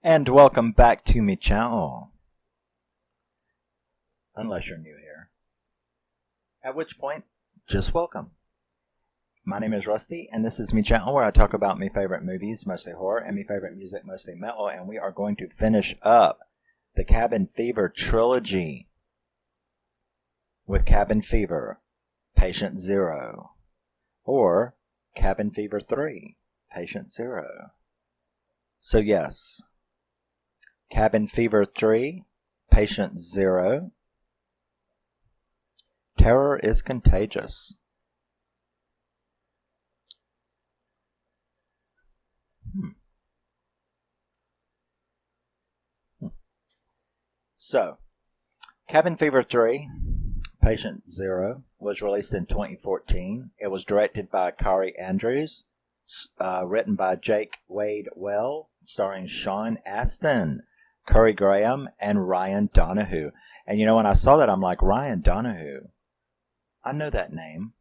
And welcome back to my channel. Unless you're new here. At which point, just welcome. My name is Rusty, and this is my channel where I talk about my favorite movies, mostly horror, and my favorite music, mostly metal, and we are going to finish up the Cabin Fever trilogy with Cabin Fever, Patient Zero, or Cabin Fever 3, Patient Zero. So yes, Cabin Fever 3, Patient Zero. Terror is contagious. So, Cabin Fever 3, Patient Zero, was released in 2014. It was directed by Kaare Andrews, written by Jake Wade Well, starring Sean Astin, Currie Graham, and Ryan Donowho. And you know, when I saw that, I'm like, Ryan Donowho? I know that name.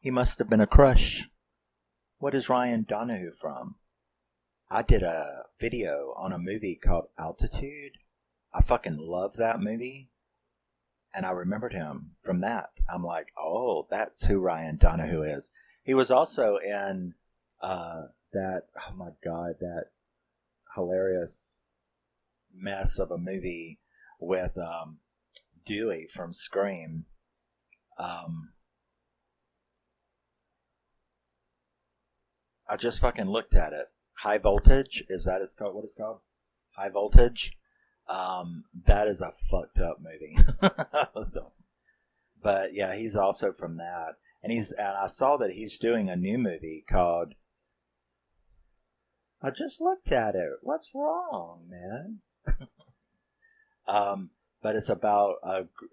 He must have been a crush. What is Ryan Donowho from? I did a video on a movie called Altitude. I fucking love that movie. And I remembered him from that. I'm like, oh, that's who Ryan Donowho is. He was also in that hilarious mess of a movie with Dewey from Scream. I just fucking looked at it. High Voltage, is that what it's called? High Voltage. That is a fucked up movie. That's awesome. But yeah, he's also from that. And I saw that he's doing a new movie called, I just looked at it. What's wrong, man? But it's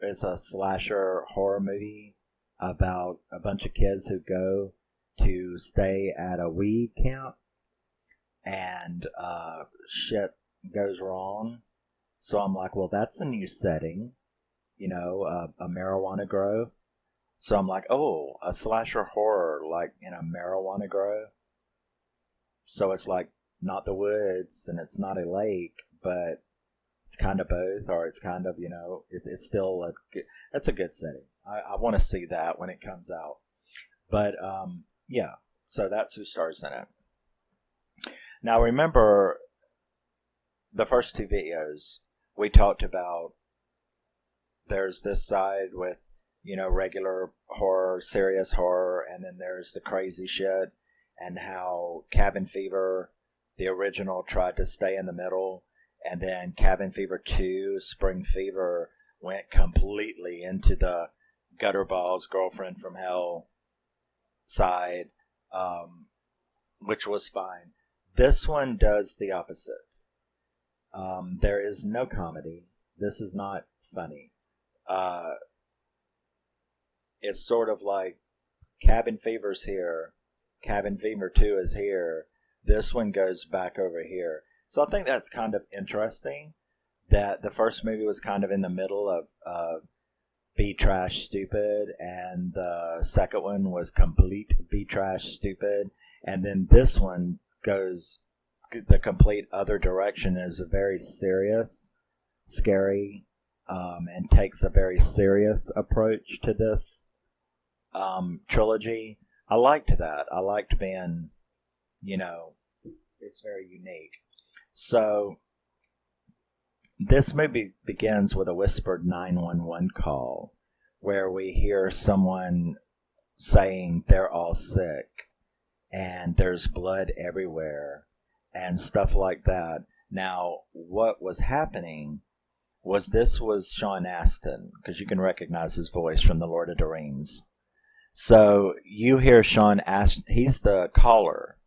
it's a slasher horror movie about a bunch of kids who go to stay at a weed camp, and shit goes wrong. So I'm like, well, that's a new setting, a marijuana grow. So I'm like, oh, a slasher horror like in a marijuana grow. So it's like not the woods and it's not a lake, but it's kind of both, or it's kind of, it's still it's a good setting. I want to see that when it comes out. But yeah, so that's who stars in it. Now remember, the first two videos we talked about, there's this side with, regular horror, serious horror, and then there's the crazy shit, and how Cabin Fever, the original, tried to stay in the middle, and then Cabin Fever 2, Spring Fever, went completely into the Gutterballs, Girlfriend from Hell side, which was fine. This one does the opposite. There is no comedy. This is not funny. It's sort of like Cabin Fever's here, Cabin Fever 2 is here, this one goes back over here. So I think that's kind of interesting that the first movie was kind of in the middle of Be Trash Stupid, and the second one was complete Be Trash Stupid, and then this one goes the complete other direction, is a very serious, scary, and takes a very serious approach to this trilogy. I liked that. I liked being, it's very unique. So this movie begins with a whispered 911 call where we hear someone saying they're all sick and there's blood everywhere and stuff like that. Now, what was happening was this was Sean Astin, because you can recognize his voice from The Lord of the Rings. So you hear Sean Astin, he's the caller.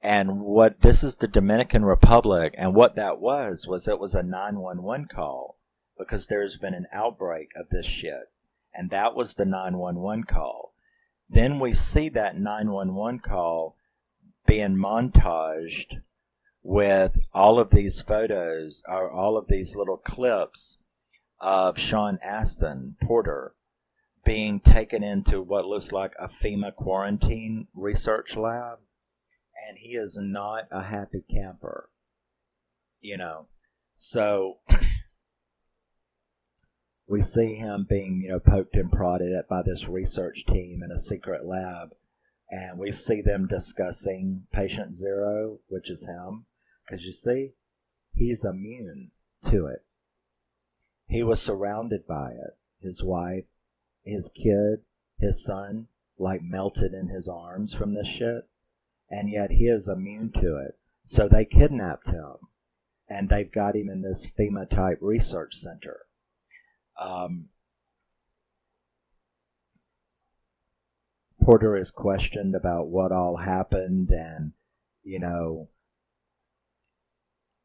And this is the Dominican Republic, and what that was it was a 911 call, because there's been an outbreak of this shit. And that was the 911 call. Then we see that 911 call being montaged with all of these photos, or all of these little clips of Sean Astin, Porter, being taken into what looks like a FEMA quarantine research lab. And he is not a happy camper. you know. So we see him being, poked and prodded at by this research team in a secret lab. And we see them discussing Patient Zero, which is him. Because you see, he's immune to it. He was surrounded by it. His wife, his kid, his son, like melted in his arms from this shit. And yet he is immune to it. So they kidnapped him. And they've got him in this FEMA-type research center. Porter is questioned about what all happened and,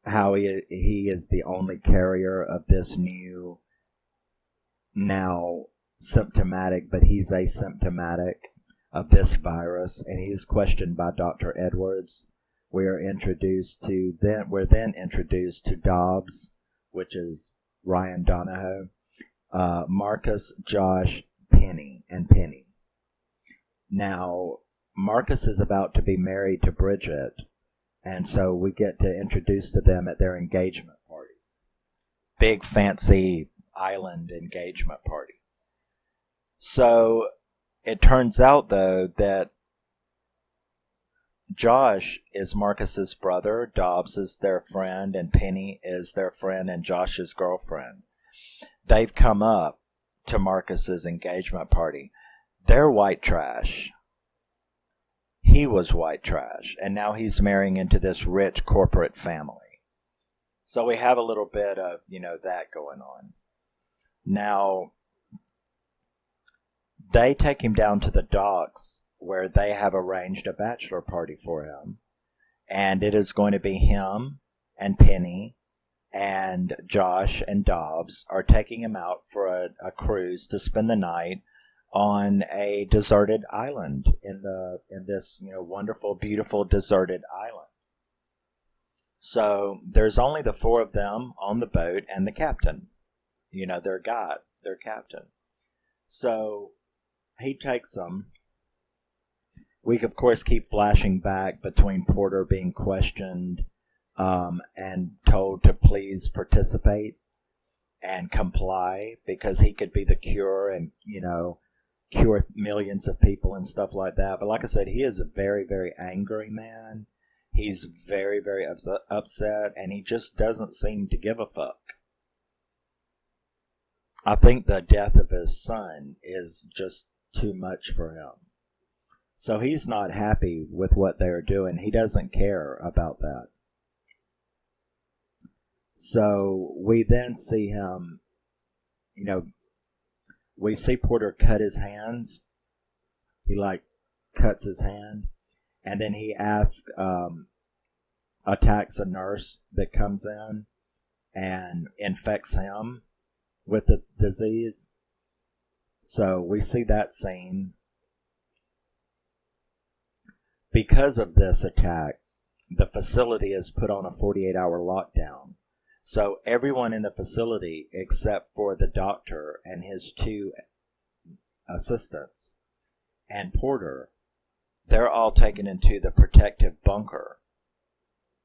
how he is the only carrier of this new, now symptomatic, but he's asymptomatic, of this virus. And he's questioned by Dr. Edwards. We're then introduced to Dobbs, which is Ryan Donowho, Marcus, Josh, Penny. Now, Marcus is about to be married to Bridget, and so we get to introduce to them at their engagement party. Big, fancy island engagement party. So, it turns out, though, that Josh is Marcus's brother, Dobbs is their friend, and Penny is their friend and Josh's girlfriend. They've come up to Marcus's engagement party. They're white trash. He was white trash, and now he's marrying into this rich corporate family. So we have a little bit of, that going on. Now, they take him down to the docks where they have arranged a bachelor party for him. And it is going to be him and Penny and Josh and Dobbs are taking him out for a cruise to spend the night on a deserted island in this wonderful, beautiful deserted island. So there's only the four of them on the boat and the captain, their guide, their captain. So he takes them. We of course keep flashing back between Porter being questioned and told to please participate and comply because he could be the cure and cure millions of people and stuff like that. But like I said, he is a very, very angry man. He's very, very upset, and he just doesn't seem to give a fuck. I think the death of his son is just too much for him. So he's not happy with what they're doing. He doesn't care about that. So we then see him, we see Porter cut his hands. He cuts his hand. And then he attacks a nurse that comes in and infects him with the disease. So we see that scene. Because of this attack, the facility is put on a 48-hour lockdown. So everyone in the facility, except for the doctor and his two assistants and Porter, they're all taken into the protective bunker.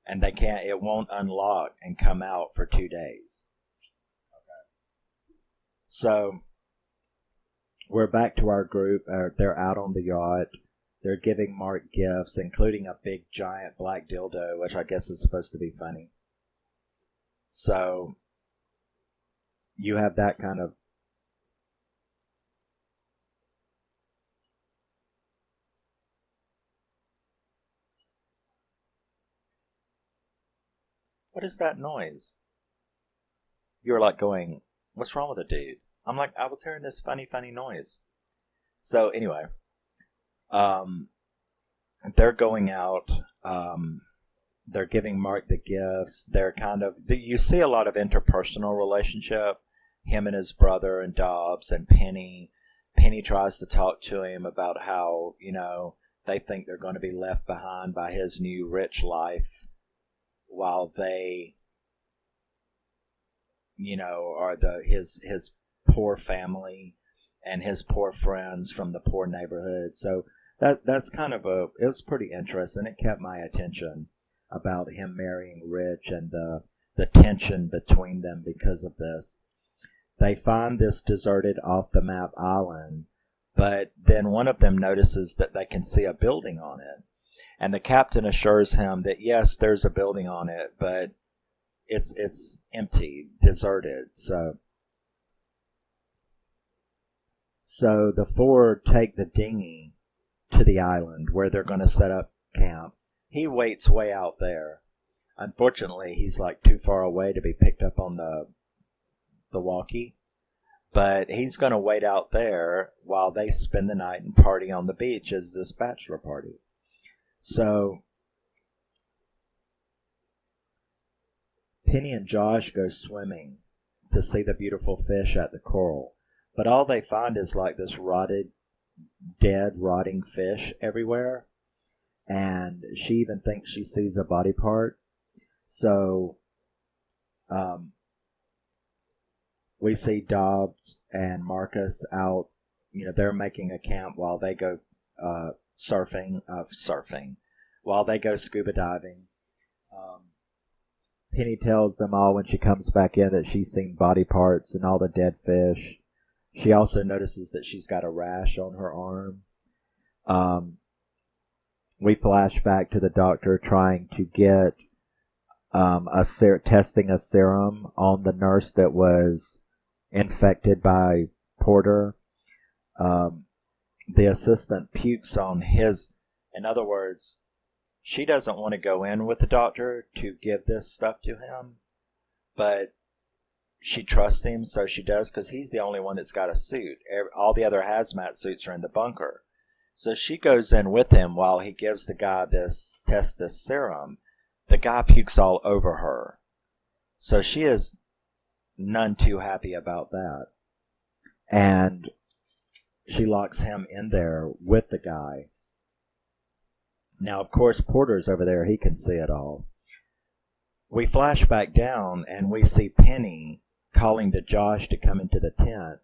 And it won't unlock and come out for 2 days. Okay. So we're back to our group. They're out on the yacht. They're giving Mark gifts, including a big giant black dildo, which I guess is supposed to be funny. So you have that kind of what is that noise? You're going, what's wrong with the dude? I'm like, I was hearing this funny noise. So anyway, they're going out. They're giving Mark the gifts. They're you see a lot of interpersonal relationship. Him and his brother and Dobbs and Penny. Penny tries to talk to him about how, they think they're going to be left behind by his new rich life while they, are his poor family and his poor friends from the poor neighborhood. So that's it was pretty interesting. It kept my attention about him marrying rich and the the tension between them because of this. They find this deserted off-the-map island, but then one of them notices that they can see a building on it. And the captain assures him that, yes, there's a building on it, but it's empty, deserted. So the four take the dinghy to the island where they're going to set up camp. He waits way out there. Unfortunately, he's like too far away to be picked up on the walkie. But he's going to wait out there while they spend the night and party on the beach as this bachelor party. So Penny and Josh go swimming to see the beautiful fish at the coral. But all they find is like this rotting fish everywhere. And she even thinks she sees a body part. So we see Dobbs and Marcus out. They're making a camp while they go surfing, while they go scuba diving. Penny tells them all when she comes back in that she's seen body parts and all the dead fish. She also notices that she's got a rash on her arm. We flash back to the doctor trying to get testing a serum on the nurse that was infected by Porter. The assistant pukes on his. In other words, she doesn't want to go in with the doctor to give this stuff to him, but she trusts him, so she does, because he's the only one that's got a suit. All the other hazmat suits are in the bunker. So she goes in with him while he gives the guy this serum. The guy pukes all over her. So she is none too happy about that. And she locks him in there with the guy. Now, of course, Porter's over there. He can see it all. We flash back down and we see Penny calling to Josh to come into the tent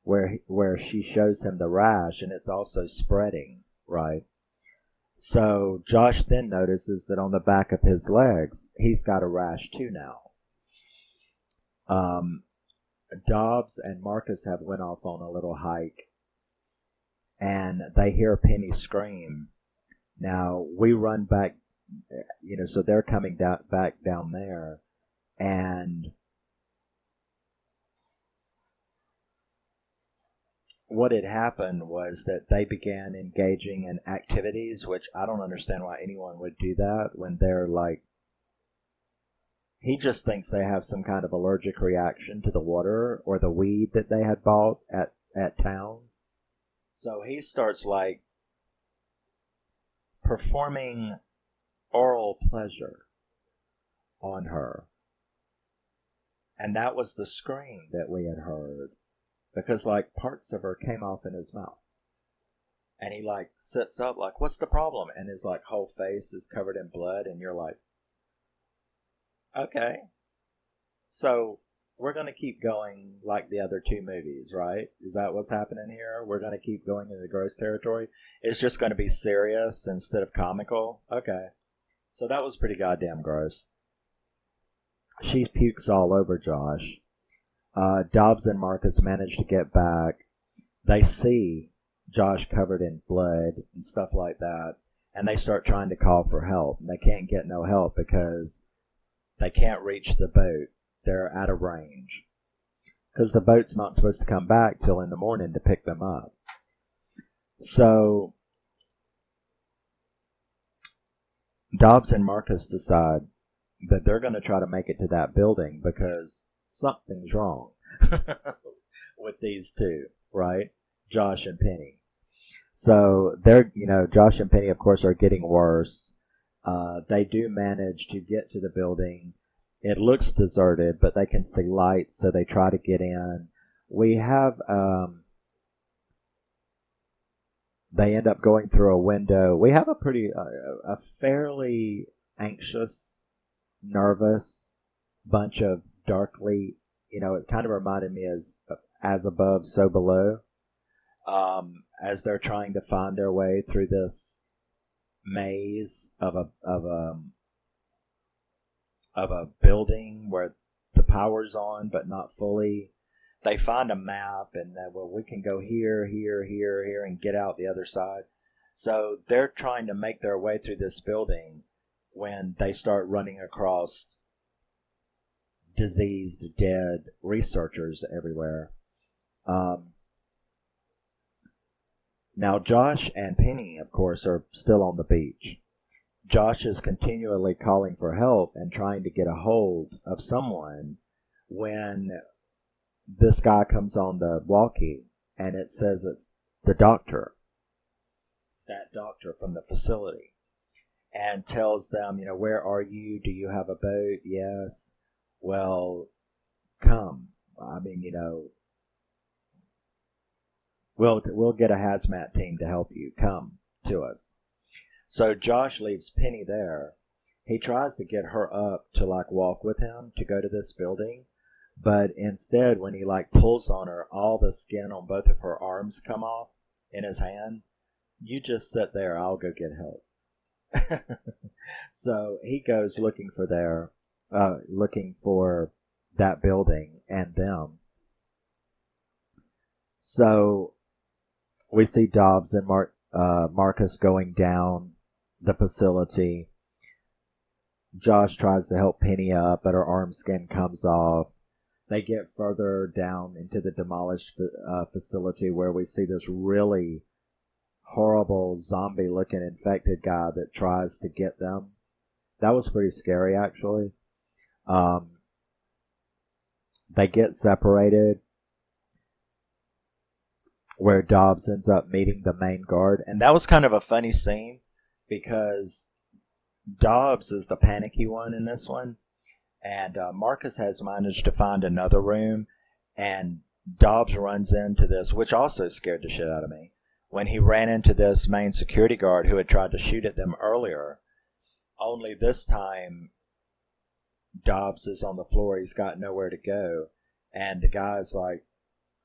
where she shows him the rash, and it's also spreading, right? So Josh then notices that on the back of his legs, he's got a rash too now. Dobbs and Marcus have went off on a little hike, and they hear Penny scream. Now, we run back, so they're coming back down there, and what had happened was that they began engaging in activities, which I don't understand why anyone would do that when they're like, he just thinks they have some kind of allergic reaction to the water or the weed that they had bought at town. So he starts like performing oral pleasure on her. And that was the scream that we had heard. Because like parts of her came off in his mouth. And he like sits up like, what's the problem? And his like whole face is covered in blood, and you're like, okay. So we're going to keep going like the other two movies, right? Is that what's happening here? We're going to keep going into gross territory? It's just going to be serious instead of comical? Okay. So that was pretty goddamn gross. She pukes all over Josh. Dobbs and Marcus manage to get back. They see Josh covered in blood and stuff like that, and they start trying to call for help. They can't get no help because they can't reach the boat. They're out of range. Because the boat's not supposed to come back till in the morning to pick them up. So Dobbs and Marcus decide that they're going to try to make it to that building because something's wrong with these two, right? Josh and Penny. So they're, Josh and Penny, of course, are getting worse. They do manage to get to the building. It looks deserted, but they can see lights, so they try to get in. We have, they end up going through a window. We have a fairly anxious, nervous bunch of darkly, it kind of reminded me as above, so below, as they're trying to find their way through this maze of a building where the power's on, but not fully. They find a map and we can go here, here, here, here, and get out the other side. So they're trying to make their way through this building when they start running across diseased, dead researchers everywhere. Now, Josh and Penny, of course, are still on the beach. Josh is continually calling for help and trying to get a hold of someone when this guy comes on the walkie and it says it's the doctor, that doctor from the facility, and tells them, where are you? Do you have a boat? Yes. Well, come. I mean, we'll get a hazmat team to help you. Come to us. So Josh leaves Penny there. He tries to get her up to walk with him to go to this building, but instead when he pulls on her, all the skin on both of her arms come off in his hand. You just sit there, I'll go get help. So he goes looking for that building and them. So we see Dobbs and Marcus going down the facility. Josh tries to help Penny up, but her arm skin comes off. They get further down into the demolished facility where we see this really horrible zombie-looking infected guy that tries to get them. That was pretty scary, actually. They get separated, where Dobbs ends up meeting the main guard. And that was kind of a funny scene because Dobbs is the panicky one in this one. And Marcus has managed to find another room. And Dobbs runs into this, which also scared the shit out of me, when he ran into this main security guard who had tried to shoot at them earlier. Only this time, Dobbs is on the floor. He's got nowhere to go. And the guy's like,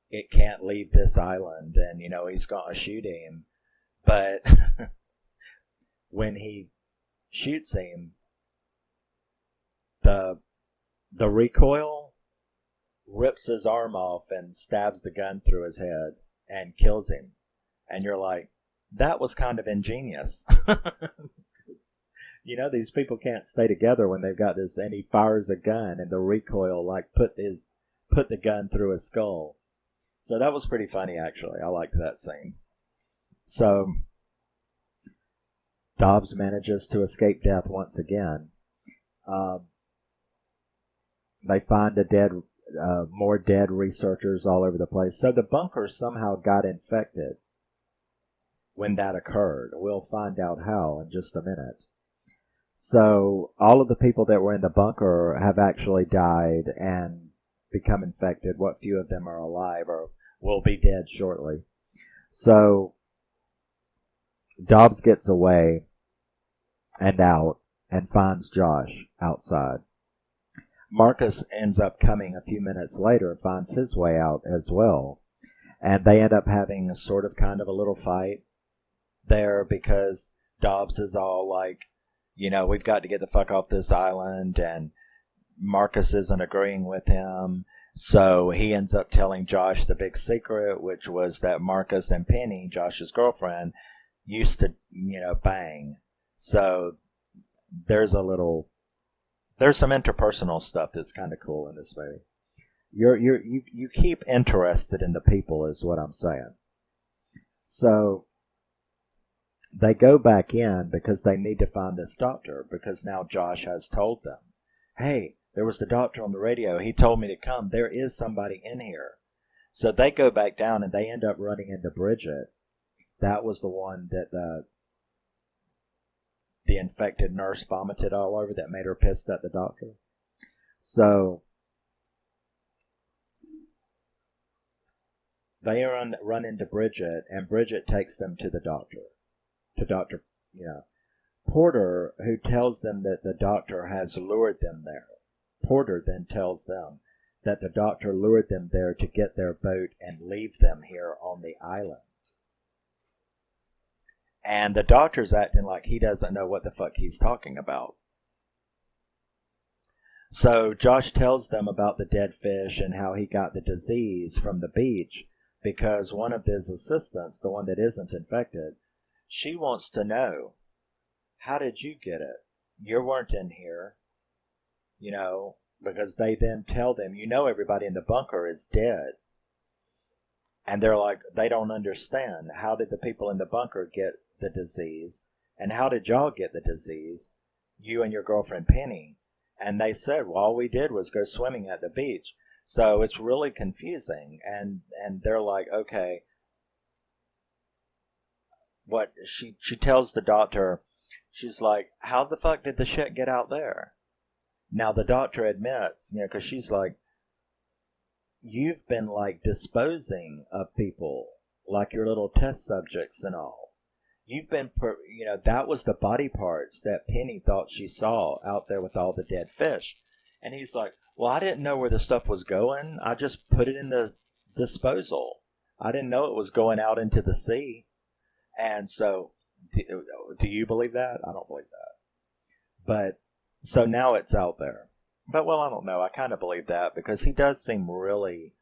it can't leave this island. And, he's going to shoot him. But when he shoots him, the recoil rips his arm off and stabs the gun through his head and kills him. And you're like, that was kind of ingenious. These people can't stay together when they've got this, and he fires a gun and the recoil put the gun through his skull. So that was pretty funny, actually. I liked that scene. So Dobbs manages to escape death once again. They find more dead researchers all over the place. So the bunker somehow got infected when that occurred. We'll find out how in just a minute. So all of the people that were in the bunker have actually died and become infected. What few of them are alive or will be dead shortly. So Dobbs gets away and out and finds Josh outside. Marcus ends up coming a few minutes later and finds his way out as well. And they end up having kind of a little fight there because Dobbs is all like, we've got to get the fuck off this island, and Marcus isn't agreeing with him. So he ends up telling Josh the big secret, which was that Marcus and Penny, Josh's girlfriend, used to, bang. So there's some interpersonal stuff that's kind of cool in this movie. You keep interested in the people is what I'm saying. So they go back in because they need to find this doctor, because now Josh has told them, hey, there was the doctor on the radio. He told me to come. There is somebody in here. So they go back down and they end up running into Bridget. That was the one that the infected nurse vomited all over that made her pissed at the doctor. So they run into Bridget, and Bridget takes them to the doctor. To Dr. Porter, who tells them that the doctor has lured them there. Porter then tells them that the doctor lured them there to get their boat and leave them here on the island. And the doctor's acting like he doesn't know what the fuck he's talking about. So Josh tells them about the dead fish and how he got the disease from the beach because one of his assistants, the one that isn't infected, she wants to know, how did you get it? You weren't in here, because they then tell them, everybody in the bunker is dead. And they're like, they don't understand. How did the people in the bunker get the disease? And how did y'all get the disease? You and your girlfriend Penny. And they said, well, all we did was go swimming at the beach. So it's really confusing. And they're like, okay. What she tells the doctor, she's like, how the fuck did the shit get out there? Now the doctor admits, because she's like, you've been like disposing of people like your little test subjects and all. You've been, that was the body parts that Penny thought she saw out there with all the dead fish. And he's like, well, I didn't know where the stuff was going. I just put it in the disposal. I didn't know it was going out into the sea. And so, do you believe that? I don't believe that. But, so now it's out there. But, well, I don't know. I kind of believe that because he does seem like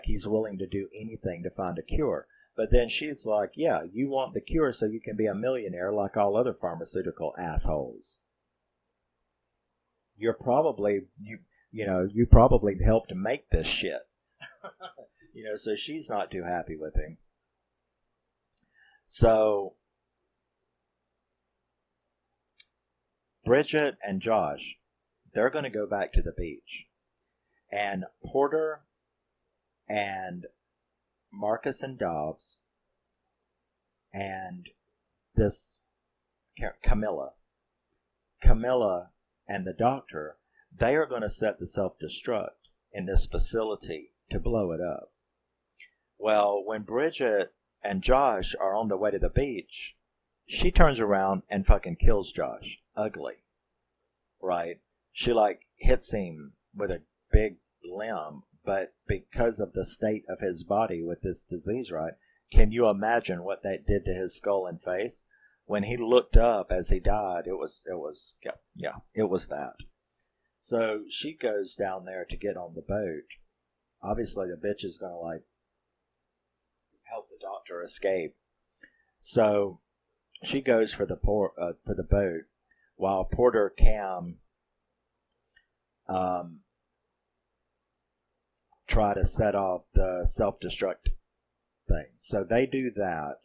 he's willing to do anything to find a cure. But then she's like, yeah, you want the cure so you can be a millionaire like all other pharmaceutical assholes. You're probably, you probably helped make this shit. So she's not too happy with him. So, Bridget and Josh, they're going to go back to the beach. And Porter and Marcus and Dobbs and this Camilla and the doctor, they are going to set the self-destruct in this facility to blow it up. Well, when Bridget and Josh are on the way to the beach, she turns around and fucking kills Josh. Ugly. Right? She hits him with a big limb, but because of the state of his body with this disease, right? Can you imagine what that did to his skull and face? When he looked up as he died, it was that. So she goes down there to get on the boat. Obviously the bitch is going to help the doctor escape. So she goes for the boat while Porter Cam try to set off the self-destruct thing. So they do that.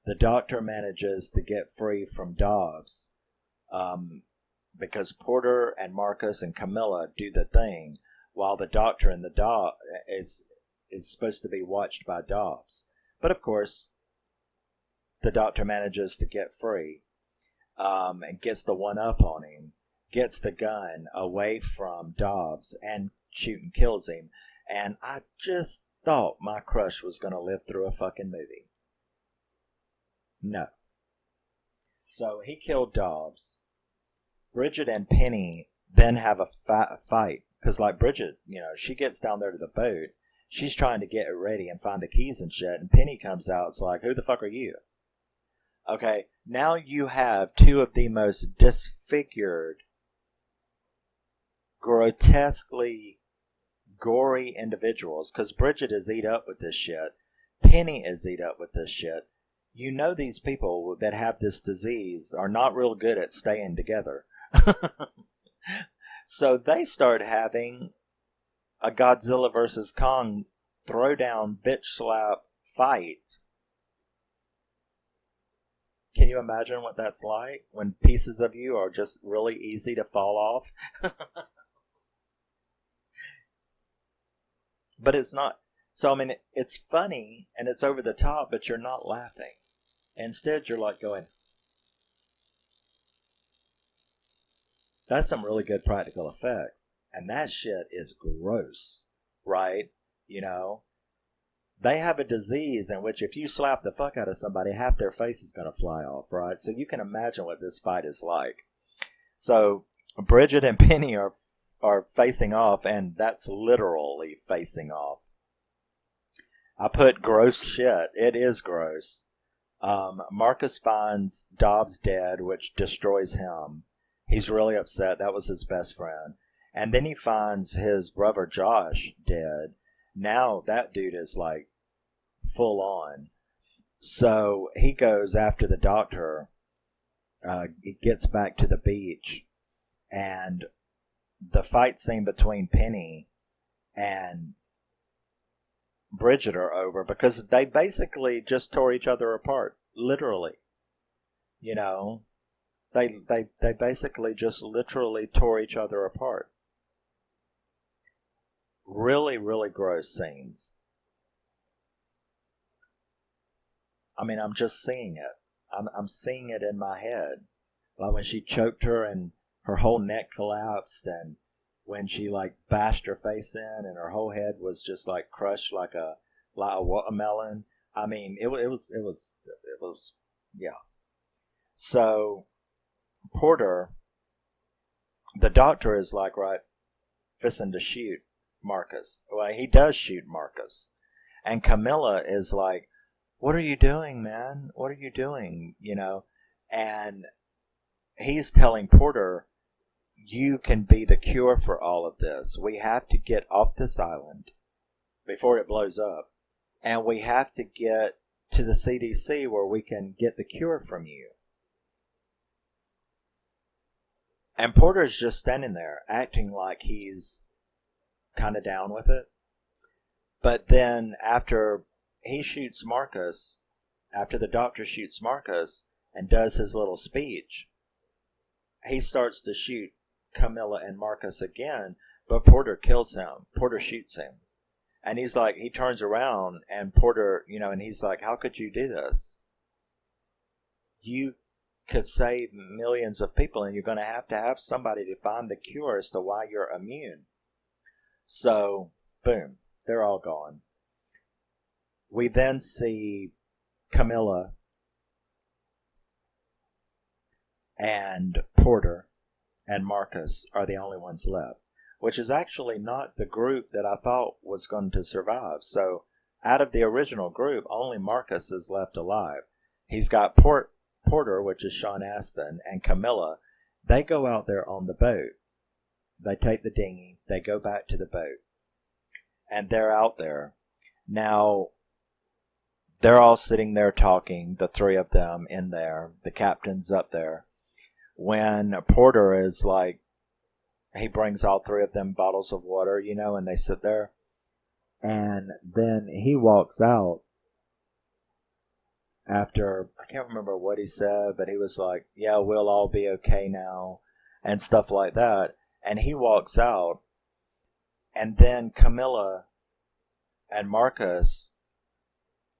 The doctor manages to get free from Dobbs because Porter and Marcus and Camilla do the thing while the doctor and the dog is supposed to be watched by Dobbs. But of course, the doctor manages to get free and gets the one up on him, gets the gun away from Dobbs and and kills him. And I just thought my crush was going to live through a fucking movie. No. So he killed Dobbs. Bridget and Penny then have a fight. Because Bridget, she gets down there to the boat. She's trying to get it ready and find the keys and shit. And Penny comes out. It's like, who the fuck are you? Okay, now you have two of the most disfigured, grotesquely gory individuals. Because Bridget is eat up with this shit. Penny is eat up with this shit. These people that have this disease are not real good at staying together. So they start having a Godzilla vs. Kong throwdown bitch slap fight. Can you imagine what that's like when pieces of you are just really easy to fall off? But it's not. So, it's funny and it's over the top, but you're not laughing. Instead, you're going, that's some really good practical effects. And that shit is gross, right? They have a disease in which if you slap the fuck out of somebody, half their face is going to fly off, right? So you can imagine what this fight is like. So Bridget and Penny are facing off, and that's literally facing off. I put gross shit. It is gross. Marcus finds Dobbs dead, which destroys him. He's really upset. That was his best friend. And then he finds his brother Josh dead. Now that dude is like full on. So he goes after the doctor. He gets back to the beach. And the fight scene between Penny and Bridget are over because they basically just tore each other apart. Literally. You know, they basically just literally tore each other apart. Really, really gross scenes. I mean, I'm just seeing it. I'm seeing it in my head. Like when she choked her and her whole neck collapsed, and when she like bashed her face in and her whole head was just like crushed like a watermelon. I mean, it was yeah. So Porter, the doctor, is like right fixing to shoot Marcus. Well, he does shoot Marcus, and Camilla is like, "What are you doing, man? What are you doing?" You know, and he's telling Porter, "You can be the cure for all of this. We have to get off this island before it blows up, and we have to get to the CDC where we can get the cure from you." And Porter's just standing there acting like he's kind of down with it. But then after he shoots Marcus, after the doctor shoots Marcus and does his little speech, he starts to shoot Camilla and Marcus again, but Porter kills him. Porter shoots him. And he's like, he turns around and Porter, you know, and he's like, "How could you do this? You could save millions of people, and you're going to have somebody to find the cure as to why you're immune." So, boom, they're all gone. We then see Camilla and Porter and Marcus are the only ones left, which is actually not the group that I thought was going to survive. So, out of the original group, only Marcus is left alive. He's got Porter, which is Sean Astin, and Camilla. They go out there on the boat. They take the dinghy. They go back to the boat. And they're out there. Now, they're all sitting there talking, the three of them in there. The captain's up there. When Porter is like, he brings all three of them bottles of water, you know, and they sit there. And then he walks out after, I can't remember what he said, but he was like, "Yeah, we'll all be okay now," and stuff like that. And he walks out, and then Camilla and Marcus,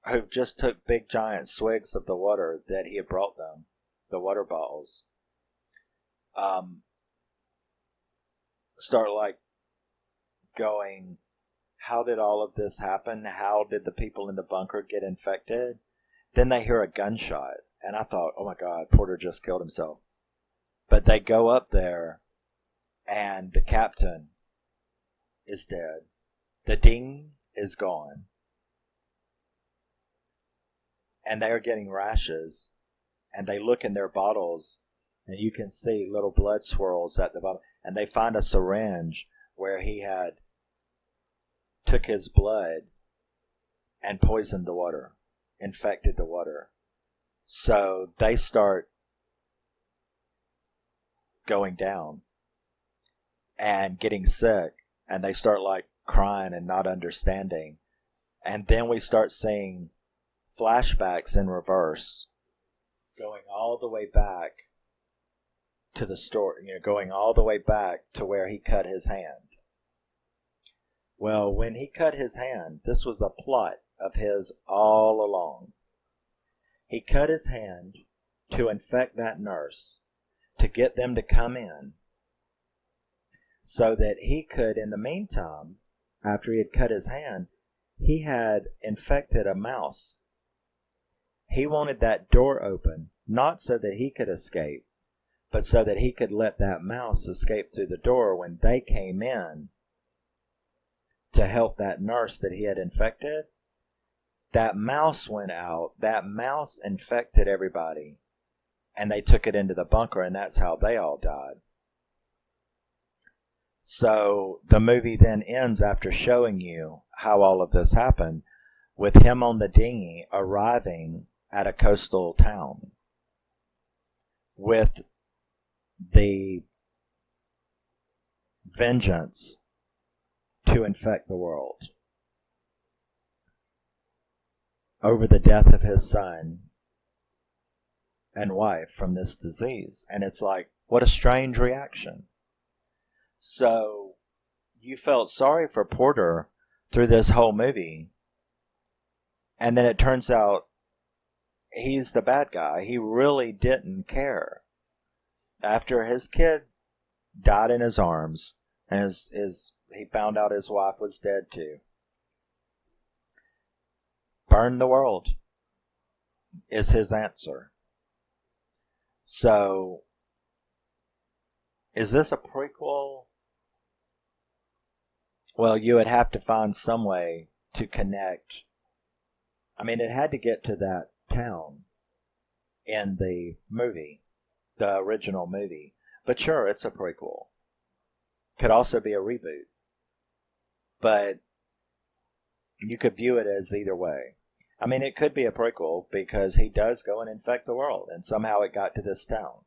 who've just took big giant swigs of the water that he had brought them, the water bottles, start like going, "How did all of this happen? How did the people in the bunker get infected?" Then they hear a gunshot, and I thought, "Oh my God, Porter just killed himself." But they go up there, and the captain is dead. The ding is gone. And they are getting rashes, and they look in their bottles, and you can see little blood swirls at the bottom. And they find a syringe where he had took his blood and poisoned the water, infected the water. So they start going down and getting sick, and they start like crying and not understanding. And then we start seeing flashbacks in reverse, going all the way back to the story, going all the way back to where he cut his hand. Well, when he cut his hand, this was a plot of his all along. He cut his hand to infect that nurse, to get them to come in, so that he could, in the meantime, after he had cut his hand, he had infected a mouse. He wanted that door open, not so that he could escape, but so that he could let that mouse escape through the door when they came in to help that nurse that he had infected. That mouse went out. That mouse infected everybody. and they took it into the bunker, and that's how they all died. So the movie then ends after showing you how all of this happened, with him on the dinghy arriving at a coastal town with the vengeance to infect the world over the death of his son and wife from this disease. And it's like, what a strange reaction. So you felt sorry for Porter through this whole movie, and then it turns out he's the bad guy. He really didn't care. After his kid died in his arms, and he found out his wife was dead too. Burn the world is his answer. So, is this a prequel? Well, you would have to find some way to connect. I mean, it had to get to that town in the movie, the original movie. But sure, it's a prequel. Could also be a reboot. But you could view it as either way. I mean, it could be a prequel because he does go and infect the world, and somehow it got to this town.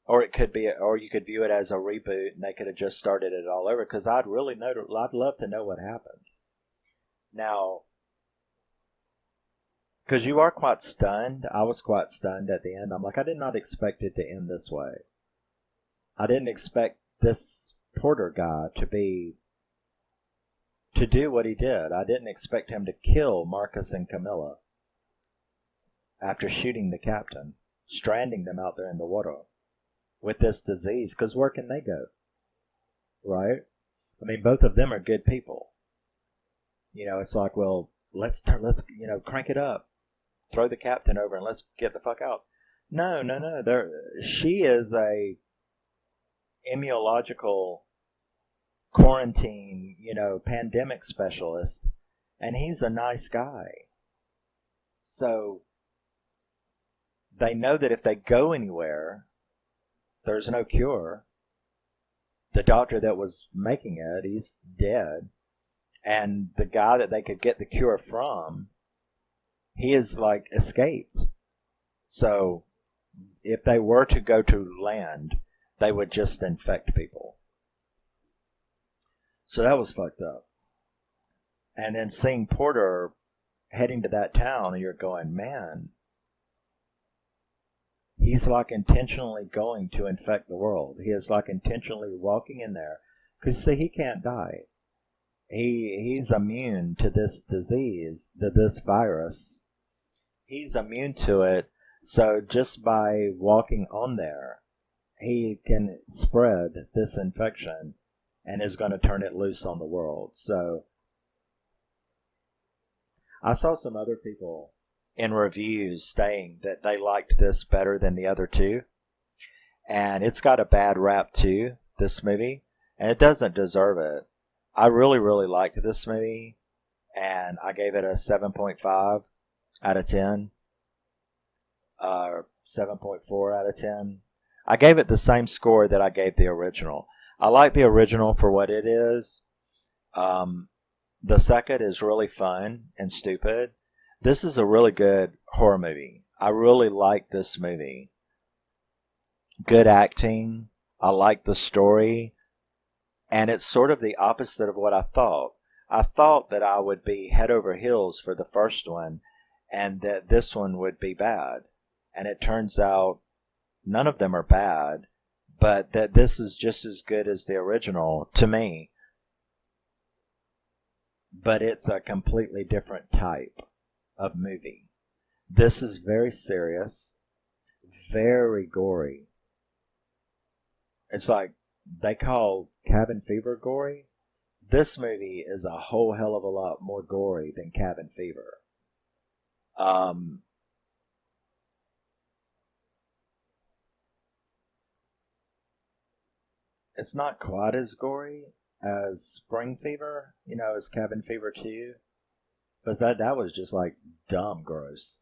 Or it could be, or you could view it as a reboot, and they could have just started it all over. Because I'd love to know what happened. Now, because you are quite stunned, I was quite stunned at the end. I'm like, I did not expect it to end this way. I didn't expect this Porter guy to do what he did. I didn't expect him to kill Marcus and Camilla after shooting the captain, stranding them out there in the water with this disease, because where can they go? Right? I mean, both of them are good people. You know, it's like, well, let's crank it up. Throw the captain over and let's get the fuck out. No. She is a immunological quarantine, pandemic specialist, and he's a nice guy. So they know that if they go anywhere, there's no cure. The doctor that was making it, he's dead. And the guy that they could get the cure from, he is like escaped. So if they were to go to land, they would just infect people. So that was fucked up. And then seeing Porter heading to that town, and you're going, man, he's like intentionally going to infect the world. He is like intentionally walking in there. Because, see, he can't die. He's immune to this disease, to this virus. He's immune to it. So just by walking on there, he can spread this infection and is going to turn it loose on the world. So I saw some other people in reviews saying that they liked this better than the other two. And it's got a bad rap too, this movie. And it doesn't deserve it. I really, really liked this movie. And I gave it a 7.5 out of 10. 7.4 out of 10. I gave it the same score that I gave the original. I like the original for what it is. The second is really fun and stupid. This is a really good horror movie. I really like this movie. Good acting. I like the story. And it's sort of the opposite of what I thought. I thought that I would be head over heels for the first one and that this one would be bad. And it turns out none of them are bad, but that this is just as good as the original to me. But it's a completely different type of movie. This is very serious, very gory. It's like they call Cabin Fever gory. This movie is a whole hell of a lot more gory than Cabin Fever. It's not quite as gory as Spring Fever, as Cabin Fever 2. But that was just like dumb gross.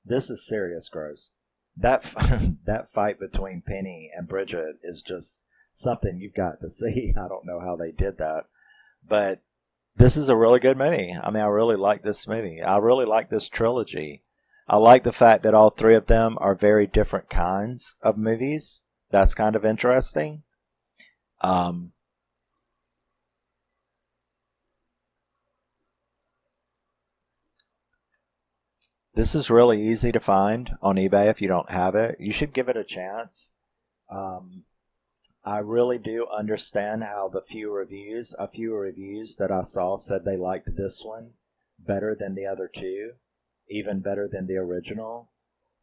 This is serious gross. That that fight between Penny and Bridget is just something you've got to see. I don't know how they did that, but this is a really good movie. I mean, I really like this movie. I really like this trilogy. I like the fact that all three of them are very different kinds of movies. That's kind of interesting. Um, this is really easy to find on eBay if you don't have it. You should give it a chance. Um, I really do understand how a few reviews that I saw said they liked this one better than the other two, even better than the original.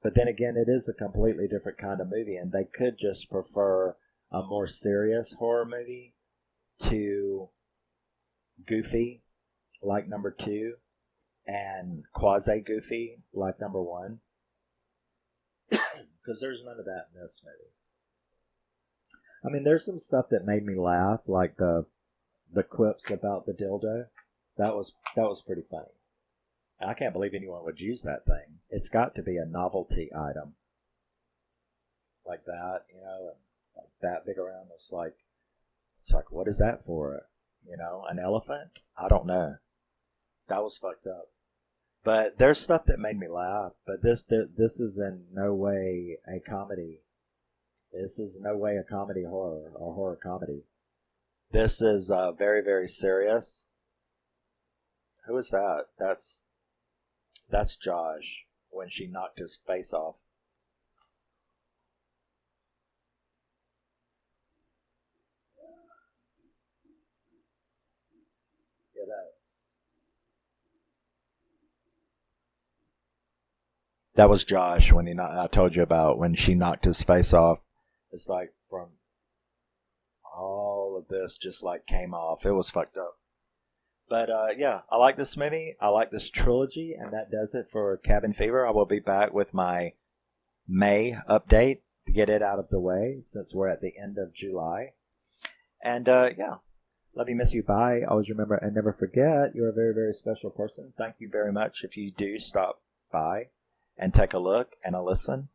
But then again, it is a completely different kind of movie, and they could just prefer a more serious horror movie to goofy, like number two, and quasi goofy, like number one. Because there's none of that in this movie. I mean, there's some stuff that made me laugh, like the quips about the dildo. That was pretty funny. I can't believe anyone would use that thing. It's got to be a novelty item like that, and like that big around. It's like, what is that for? An elephant? I don't know. That was fucked up. But there's stuff that made me laugh. But this is in no way a comedy. This is no way a comedy horror or horror comedy. This is very, very serious. Who is that? That's Josh when she knocked his face off. Yeah, that was Josh when I told you about when she knocked his face off. It's like from all of this just like came off. It was fucked up. But yeah, I like this movie. I like this trilogy, and that does it for Cabin Fever. I will be back with my May update to get it out of the way since we're at the end of July. And yeah, love you, miss you, bye. Always remember and never forget you're a very, very special person. Thank you very much if you do stop by and take a look and a listen.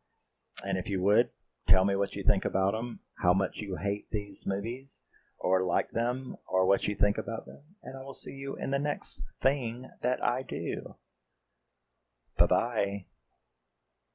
And if you would, tell me what you think about them, how much you hate these movies, or like them, or what you think about them. And I will see you in the next thing that I do. Bye-bye.